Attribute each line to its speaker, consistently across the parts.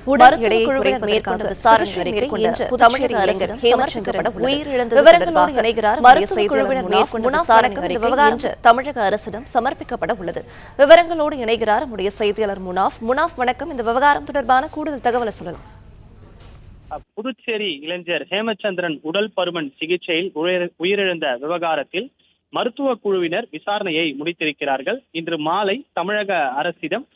Speaker 1: உடல் எடையை குறைப்பதற்காக விசாரணை மேற்கொண்ட தமிழக அரசிடம் ஹேமச்சந்திரன் உயிரிழந்தது தொடர்பாக மருத்துவ குழுவினர் மேற்கொண்ட விசாரணை இன்று தமிழக அரசிடம் சமர்ப்பிக்கப்பட உள்ளது. விவரங்களோடு இணைகிறார் நம்முடைய செய்தியாளர் முனாஃப். வணக்கம். இந்த விவகாரம் தொடர்பான கூடுதல் தகவலை சொல்லலாம்.
Speaker 2: புதுச்சேரி இளைஞர் ஹேமச்சந்திரன் உடல் பருமன் சிகிச்சையில் உயிரிழந்த விவகாரத்தில் மருத்துவ குழுவினர் விசாரணையை முடித்திருக்கிறார்கள். இன்று மாலை தமிழக அரசிடம்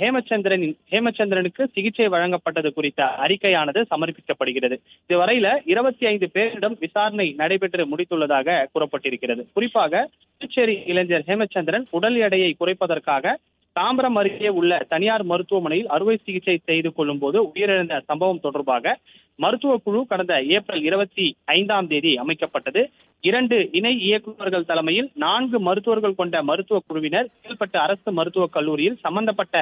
Speaker 2: ஹேமச்சந்திரனுக்கு சிகிச்சை வழங்கப்பட்டது குறித்த அறிக்கையானது சமர்ப்பிக்கப்படுகிறது. இதுவரையில 25 பேரிடம் விசாரணை நடைபெற்று முடித்துள்ளதாக கூறப்பட்டிருக்கிறது. குறிப்பாக புதுச்சேரி இளைஞர் ஹேமச்சந்திரன் உடல் எடையை குறைப்பதற்காக தாம்பரம் அருகே உள்ள தனியார் மருத்துவமனையில் அறுவை சிகிச்சை செய்து கொள்ளும் போது உயிரிழந்த சம்பவம் தொடர்பாக மருத்துவ குழு கடந்த ஏப்ரல் 25 அமைக்கப்பட்டது. 2 இணை இயக்குநர்கள் தலைமையில் 4 மருத்துவர்கள் கொண்ட மருத்துவ குழுவினர் கீழ்பட்ட அரசு மருத்துவக் கல்லூரியில் சம்பந்தப்பட்ட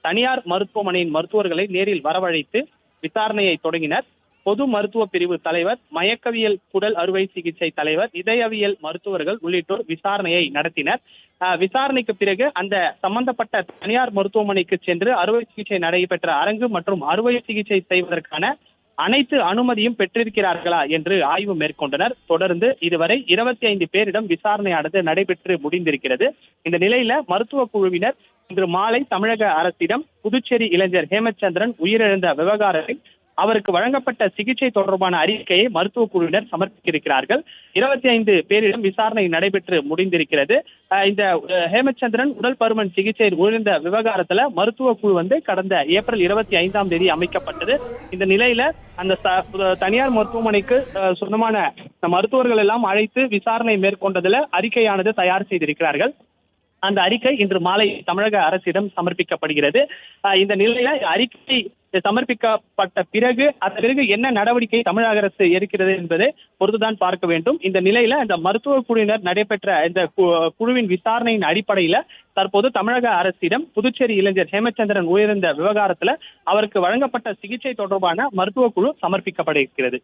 Speaker 2: தனியார் மருத்துவமனையின் மருத்துவர்களை நேரில் வரவழைத்து விசாரணையை தொடங்கினர். பொது மருத்துவ பிரிவு தலைவர், மயக்கவியல் குடல் அறுவை சிகிச்சை தலைவர், இதயவியல் மருத்துவர்கள் உள்ளிட்டோர் விசாரணையை நடத்தினர். விசாரணைக்கு பிறகு அந்த சம்பந்தப்பட்ட தனியார் மருத்துவமனைக்கு சென்று அறுவை சிகிச்சை நடைபெற்ற அரங்கு மற்றும் அறுவை சிகிச்சை செய்வதற்கான அனைத்து அனுமதியும் பெற்றிருக்கிறார்களா என்று ஆய்வு மேற்கொண்டனர். தொடர்ந்து இதுவரை 25 பேரிடம் விசாரணையானது நடைபெற்று முடிந்திருக்கிறது. இந்த நிலையில மருத்துவ குழுவினர் இன்று மாலை தமிழக அரசிடம் புதுச்சேரி இளைஞர் ஹேமச்சந்திரன் உயிரிழந்த விவகாரத்தில் அவருக்கு வழங்கப்பட்ட சிகிச்சை தொடர்பான அறிக்கையை மருத்துவ குழுவினர் சமர்ப்பித்திருக்கிறார்கள். 25 பேரிடம் விசாரணை நடைபெற்று முடிந்திருக்கிறது. இந்த ஹேமச்சந்திரன் உடல் பருமன் சிகிச்சையில் உயிர்ந்த விவகாரத்துல மருத்துவ குழு கடந்த ஏப்ரல் 25 அமைக்கப்பட்டது. இந்த நிலையில அந்த தனியார் மருத்துவமனைக்கு சொந்தமான மருத்துவர்கள் எல்லாம் அழைத்து விசாரணை மேற்கொண்டதுல அறிக்கையானது தயார் செய்திருக்கிறார்கள். அந்த அறிக்கை இன்று மாலை தமிழக அரசிடம் சமர்ப்பிக்கப்படுகிறது. இந்த நிலையில அறிக்கை சமர்ப்பிக்கப்பட்ட பிறகு என்ன நடவடிக்கை தமிழக அரசு எடுக்கிறது என்பதை பொறுத்துதான் பார்க்க வேண்டும். இந்த நிலையில இந்த மருத்துவ குழுவினர் நடைபெற்ற இந்த குழுவின் விசாரணையின் அடிப்படையில தற்போது தமிழக அரசிடம் புதுச்சேரி இளைஞர் ஹேமச்சந்திரன் உயிரிழந்த விவகாரத்துல அவருக்கு வழங்கப்பட்ட சிகிச்சை தொடர்பான மருத்துவ குழு சமர்ப்பிக்கப்பட இருக்கிறது.